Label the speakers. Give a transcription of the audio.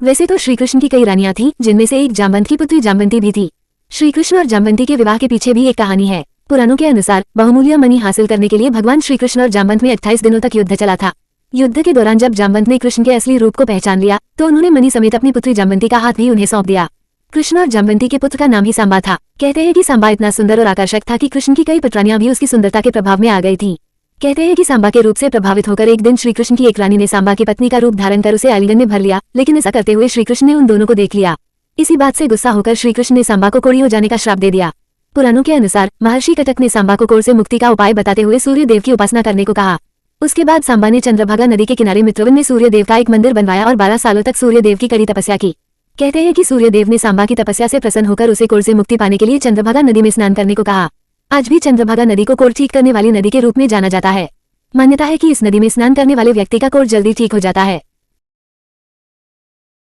Speaker 1: वैसे तो श्री कृष्ण की कई रानियां थी, जिनमें से एक जामवंत की पुत्री जामवंती भी थी। श्री कृष्ण और जामवंती के विवाह के पीछे भी एक कहानी है। पुराणों के अनुसार बहुमूल्य मणि हासिल करने के लिए भगवान श्री कृष्ण और जामवंत में 28 दिनों तक युद्ध चला था। युद्ध के दौरान जब जामवंत ने कृष्ण के असली रूप को पहचान लिया तो उन्होंने मणि समेत अपनी पुत्री जामवंती का हाथ भी उन्हें सौंप दिया। कृष्ण और जामवंती के पुत्र का नाम ही सांबा था। कहते हैं कि सांबा इतना सुंदर और आकर्षक था कि कृष्ण की कई पटरानियां भी उसकी सुंदरता के प्रभाव में आ गई थी। कहते हैं कि सांबा के रूप से प्रभावित होकर एक दिन श्री कृष्ण की एक रानी ने सांबा की पत्नी का रूप धारण कर उसे आलिंगन में भर लिया, लेकिन ऐसा करते हुए श्री कृष्ण ने उन दोनों को देख लिया। इसी बात से गुस्सा होकर श्री कृष्ण ने सांबा को कोढ़ी हो जाने का श्राप दे दिया। पुराणों के अनुसार महर्षि कटक ने सांबा को कोढ़ से मुक्ति का उपाय बताते हुए सूर्य देव की उपासना करने को कहा। उसके बाद सांबा ने चंद्रभागा नदी के किनारे मित्रवन में सूर्य देव का एक मंदिर बनवाया और 12 सालों तक सूर्य देव की कड़ी तपस्या की। कहते हैं कि सूर्य देव ने सांबा की तपस्या से प्रसन्न होकर उसे कोढ़ से मुक्ति पाने के लिए चंद्रभागा नदी में स्नान करने को कहा। आज भी चंद्रभागा नदी को कोढ़ ठीक करने वाली नदी के रूप में जाना जाता है। मान्यता है कि इस नदी में स्नान करने वाले व्यक्ति का कोढ़ जल्दी ठीक हो जाता है।